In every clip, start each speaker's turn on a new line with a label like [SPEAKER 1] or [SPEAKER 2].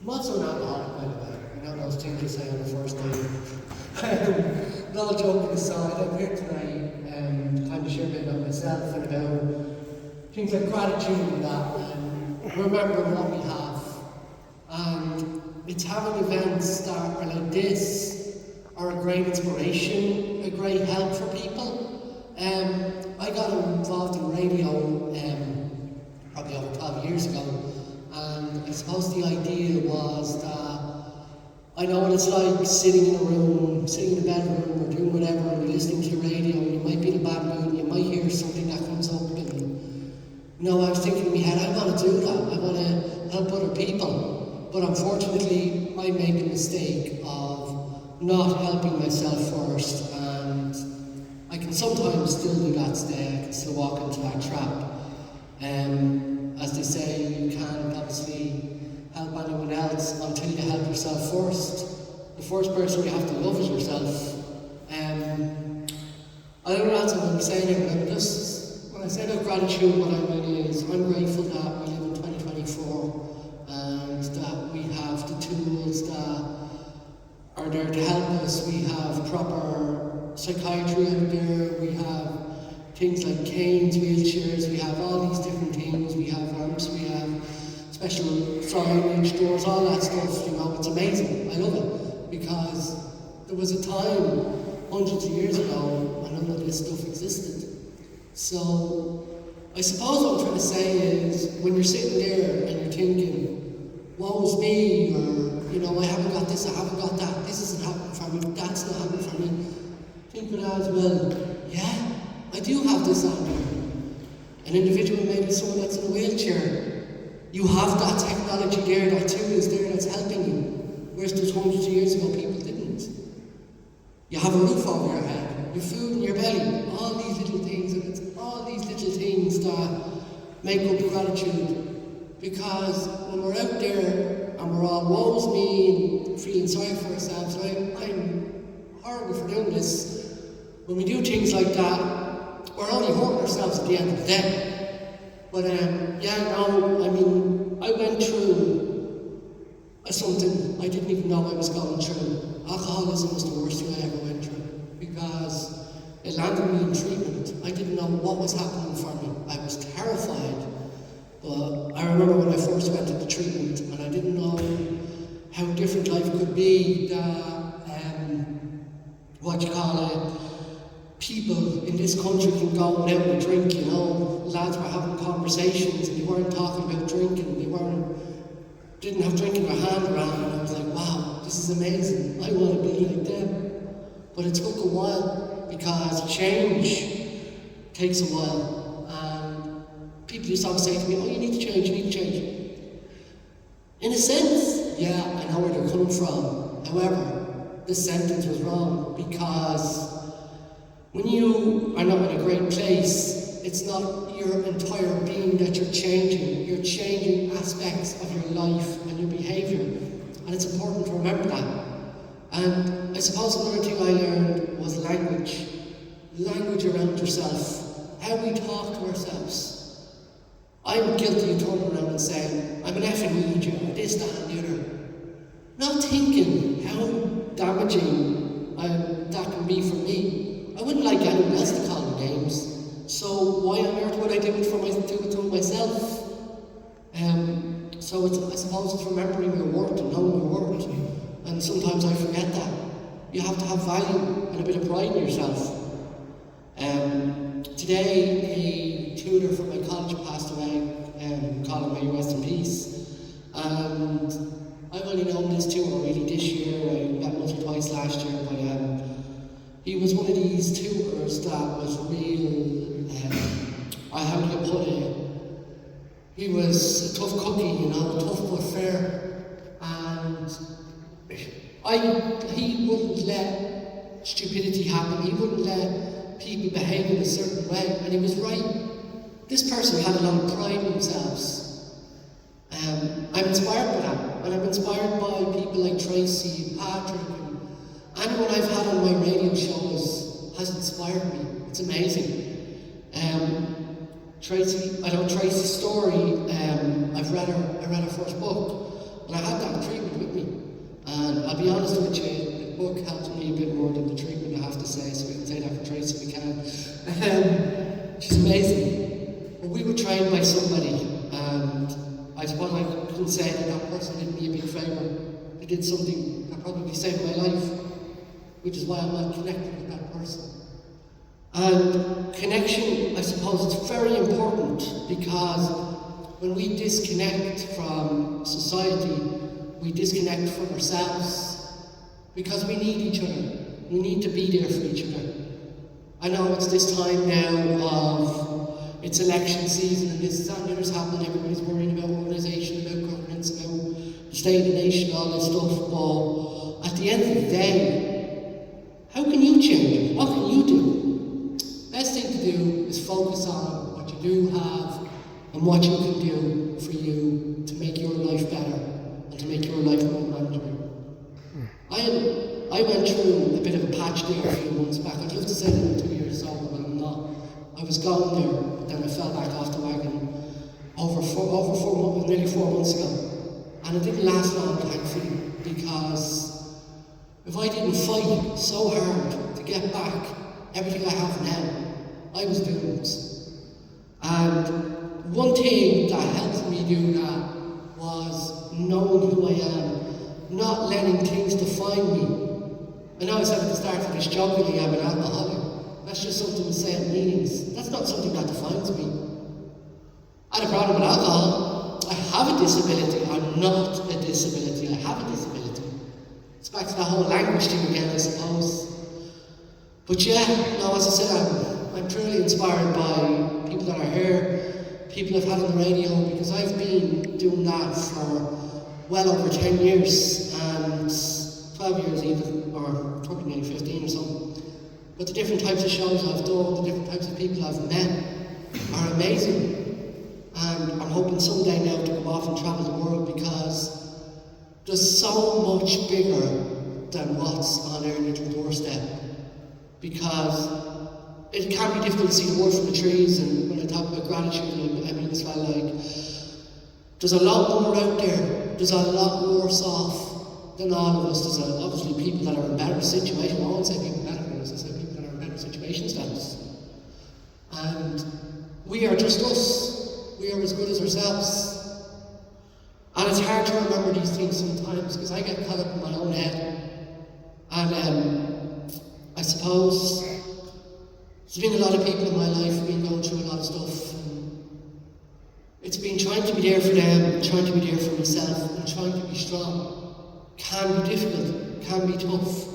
[SPEAKER 1] I'm also an alcoholic, by the way. You know those things you say on the first date. Not joking aside, I'm here tonight to kind of share a bit about myself and about things like gratitude and that, and remembering what we have. And it's having events that are like this are a great inspiration, a great help for people. I got involved in radio probably over 12 years ago, and I suppose the idea was that I know what it's like sitting in a room, sitting in a bedroom or doing whatever, and you're listening to the radio, and you might be in a bad mood, and you might hear something that comes up, and I was thinking in my head, I want to do that, I want to help other people, but unfortunately I made the mistake of not helping myself first, and I can sometimes still do that today. I can still walk into that trap. As they say, you can't obviously help anyone else until you help yourself first. The first person you have to love is yourself. I don't know what I'm saying here, but when I say about gratitude, what I mean is I'm grateful that we live in 2024 and that we have the tools that are there to help us. We have proper psychiatry out there, we have things like canes, wheelchairs, we have all these different things, we have ramps, we have special signage, doors, all that stuff, it's amazing. I love it, because there was a time, hundreds of years ago, when none of this stuff existed. So, I suppose what I'm trying to say is, when you're sitting there and you're thinking, woe's me, or, I haven't got this, I haven't got that, this isn't happening for me, that's not happening for me, think of that as well. Yeah, I do have this on me. An individual, maybe someone that's in a wheelchair, you have that technology there, that tool is there that's helping you. Whereas those hundreds of years ago, people didn't. You have a roof over your head, your food in your belly, all these little things, and it's all these little things that make up gratitude. Because when we're out there and we're all woe's me and feeling sorry for ourselves, I'm horrible for doing this. When we do things like that, we're only hurting ourselves at the end of the day. But I went through something I didn't even know I was going through. Alcoholism was the worst thing I ever went through, because it landed me in treatment. I didn't know what was happening for me. I was terrified. But I remember when I first went into treatment, and I didn't know how different life could be, people in this country can go out and drink, lads were having conversations and they weren't talking about drinking, didn't have drink in their hand around, and I was like, wow, this is amazing, I want to be like them. But it took a while, because change takes a while, and people used to always say to me, oh, you need to change, you need to change. In a sense, yeah, I know where they're coming from. However, this sentence was wrong, because when you are not in a great place, it's not your entire being that you're changing. You're changing aspects of your life and your behaviour. And it's important to remember that. And I suppose another thing I learned was language. Language around yourself. How we talk to ourselves. I'm guilty of turning around and saying, I'm an effing idiot, or this, that, and the other. Not thinking how damaging that can be for me. I wouldn't like anyone else to call me names, so why on earth would I do it to myself? So I suppose it's remembering your worth and knowing your worth, and sometimes I forget that. You have to have value and a bit of pride in yourself. Today, a tutor from my college passed away, Colin, may you rest in peace, and I've only known this tutor really this year. I met once or twice last year, but he was one of these tutors that was real, how do you put it? He was a tough cookie, tough but fair. And he wouldn't let stupidity happen. He wouldn't let people behave in a certain way. And he was right. This person had a lot of pride in themselves. I'm inspired by that. And I'm inspired by people like Tracy, Patrick, anyone I've had on my radio shows has inspired me. It's amazing. Tracy's story, I read her first book, and I had that treatment I'll be honest with you, the book helped me a bit more than the treatment, I have to say, so we can say that for Tracy, we can. She's amazing. But we were trained by somebody, and I suppose I couldn't say that that person did me a big favour. They did something that probably saved my life, which is why I'm not connected with that person. And connection, I suppose, is very important, because when we disconnect from society, we disconnect from ourselves, because we need each other. We need to be there for each other. I know it's this time now of, it's election season and this, that, and the other's happening. Everybody's worrying about organisation, about governance, about the state of the nation, all this stuff. But at the end of the day, how can you change it? What can you do? Best thing to do is focus on what you do have and what you can do for you to make your life better and to make your life more manageable. I went through a bit of a patch there a few months back. I'd love to say that I'm 2 years sober, but I'm not. I was going there, but then I fell back off the wagon nearly 4 months ago. And it didn't last long, thankfully, because if I didn't fight so hard to get back everything I have now, I was doomed. And one thing that helped me do that was knowing who I am, not letting things define me. I know I said at the start of this job that I am an alcoholic. That's just something with same meanings. That's not something that defines me. I had a problem with alcohol. I have a disability. I'm not a disability. I have a disability. It's back to that whole language thing again, I suppose. But yeah, no, as I said, I'm truly inspired by people that are here, people I've had on the radio, because I've been doing that for well over 10 years, and 12 years even, or probably nearly 15 or something. But the different types of shows I've done, the different types of people I've met are amazing. And I'm hoping someday now to go off and travel the world, because there's so much bigger than what's on our little doorstep. Because it can be difficult to see the wood from the trees, and when I talk about gratitude, I mean it's like there's a lot more out there. There's a lot worse off than all of us. There's obviously people that are in better situations. I won't say people better than us, I say people that are in better situations than us. And we are just us. We are as good as ourselves. And it's hard to remember these things sometimes, because I get caught up in my own head. And I suppose there's been a lot of people in my life who've been going through a lot of stuff. It's been trying to be there for them, trying to be there for myself, and trying to be strong. Can be difficult, can be tough.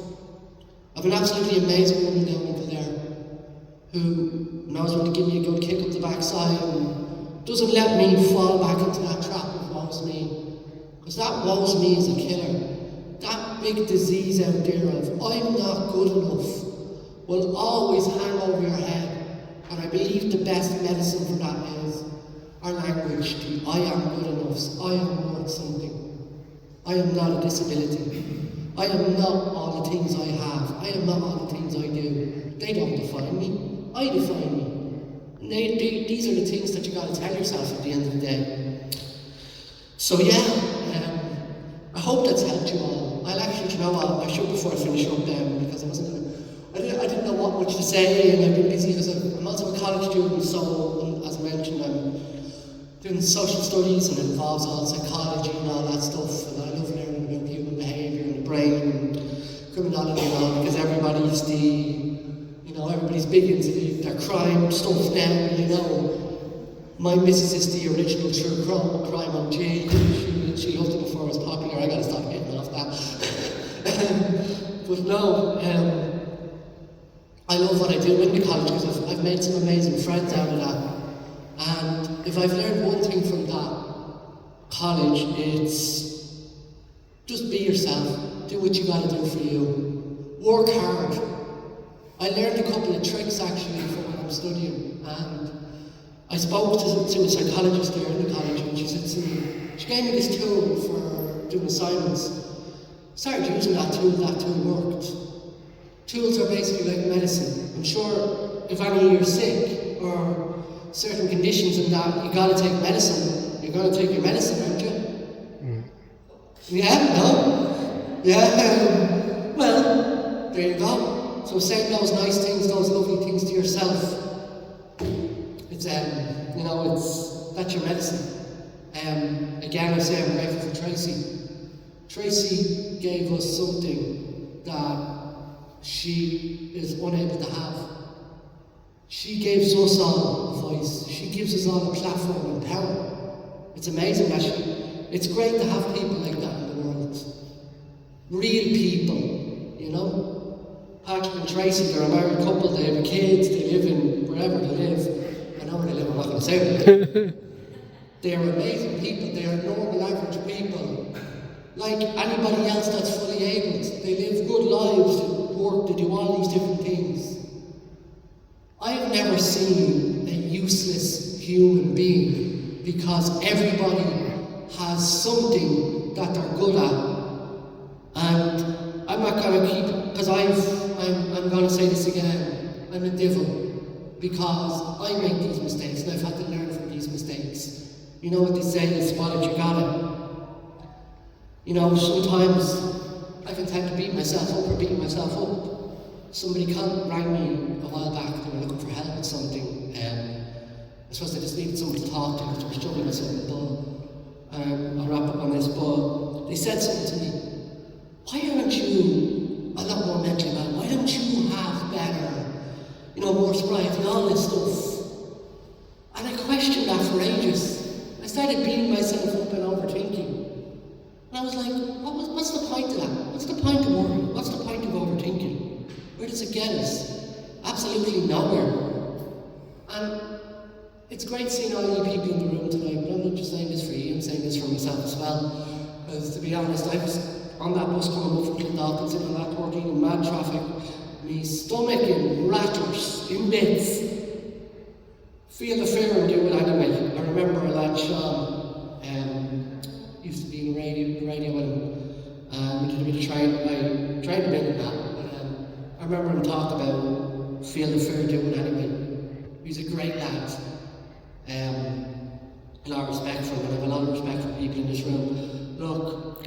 [SPEAKER 1] I've an absolutely amazing woman down over there who knows when to give me a good kick up the backside and doesn't let me fall back into that trap of woes me. Because that woes me is a killer. That big disease out there of I'm not good enough will always hang over your head. And I believe the best medicine for that is our language to I am good enough, I am worth something. I am not a disability. I am not all the things I have. I am not all the things I do. They don't define me. I define me. And these are the things that you got to tell yourself at the end of the day. So yeah, I hope that's helped you all. I'll actually, you know what, I should before I finish up because I didn't know what much to say, and I've been busy because I'm also a college student, so as I mentioned, I'm doing social studies, and it involves all psychology and all that stuff, and I love learning about human behaviour and the brain and criminology and all, because everybody's big into their crime stuff now, you know. My missus is the original true crime OG. She loved it before it was popular. I gotta stop getting off that. But no, I love what I do in the college, because I've made some amazing friends out of that. And if I've learned one thing from that college, it's just be yourself. Do what you gotta do for you. Work hard. I learned a couple of tricks actually from when I'm studying, and I spoke to a psychologist there in the college, and she said to me, she gave me this tool for doing assignments. I started using that tool worked. Tools are basically like medicine. I'm sure if any of you're sick or certain conditions and that, you gotta take medicine. You're gonna take your medicine, aren't you? Yeah, no? Yeah, well, there you go. So saying those nice things, those lovely things to yourself, it's, that's your medicine. Again, I say I'm grateful for Tracy. Tracy gave us something that she is unable to have. She gives us all a voice. She gives us all a platform and power. It's amazing, actually. It's great to have people like that in the world. Real people, you know? Patrick and Tracy, they're a married couple, they have kids, they live in wherever they live. I know where they live, I'm not going to say it. They are amazing people, they are normal, average people. Like anybody else that's fully able. They live good lives, they work, they do all these different things. I have never seen a useless human being because everybody has something that they're good at. And I'm not going to keep, because I'm going to say this again, I'm a devil because I make these mistakes and I've had to learn from these mistakes. You know what they say, you spot it, you got it. You know, sometimes I can tend to beat myself up or beat myself up. Somebody rang me a while back, they were looking for help with something. I suppose they just needed someone to talk to because they were struggling with something, but I'll wrap up on this, but they said something to me. Why aren't you a lot more mentally well? Why don't you have better, more sobriety, all this stuff? And I questioned that for ages. I started beating myself up and overthinking. And I was like, what's the point of that? What's the point of worry? What's the point of overthinking? Where does it get us? Absolutely nowhere. And it's great seeing all you people in the room tonight, but I'm not just saying this for you, I'm saying this for myself as well. Because to be honest, I was on that bus coming up from Clondalkin, sitting on that 14 in mad traffic, me stomach in rattles, in bits. Feel the fear and do it anyway. I remember a lad, Sean, used to be in the radio and we did a bit of training, I trained a bit in that, but I remember him talk about feel the fear, do it anyway. He's a great lad. A lot of respect for him, and I have a lot of respect for people in this room. Look,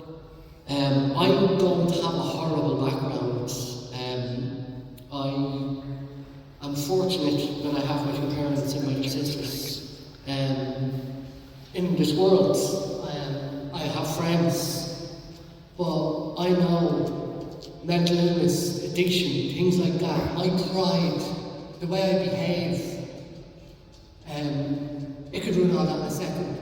[SPEAKER 1] I don't have a horrible background. I'm fortunate that I have my two parents and my two sisters. In this world, I have friends, but I know mental illness, addiction, things like that, my pride, the way I behave, it could ruin all that in a second.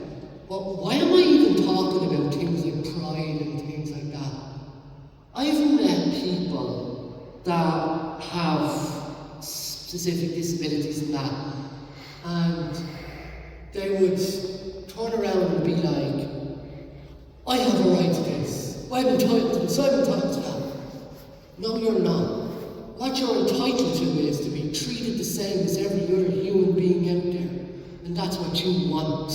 [SPEAKER 1] But why am I even talking about things like pride and things like that? I've met people that have specific disabilities and that, and they would turn around and be like, I have a right to this, I'm entitled to this, I'm entitled to that. No, you're not. What you're entitled to is to be treated the same as every other human being out there. And that's what you want,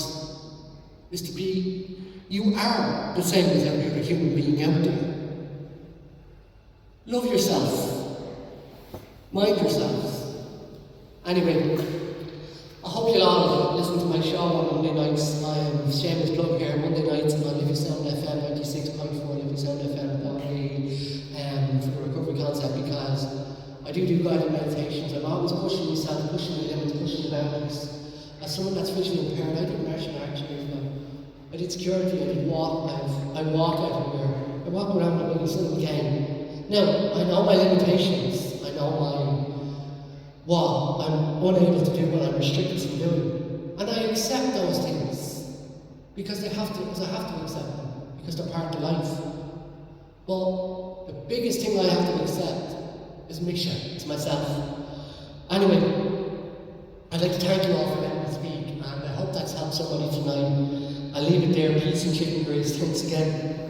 [SPEAKER 1] is to be, you are the same as every other human being out there. Love yourself. Mind yourselves. Anyway, I hope you'll all listen to my show on Monday nights. I'm shameless plug here, Monday nights on Living Sound FM 96.4, Living Sound FM for the recovery concept, because I do guided meditations. I'm always pushing myself, pushing the limits, pushing the boundaries. As someone that's visually impaired, I did martial arts years ago. I did security, I did walk, I walk everywhere. I walk around like a little game. Now, I know my limitations. I know what I'm unable to do, what I'm restricted from doing. And I accept those things. Because I have to accept them. Because they're part of life. But the biggest thing I have to accept is Misha, it's myself. Anyway, I'd like to thank you all for letting me speak, and I hope that's helped somebody tonight. I'll leave it there. Peace and chicken grease. Thanks again.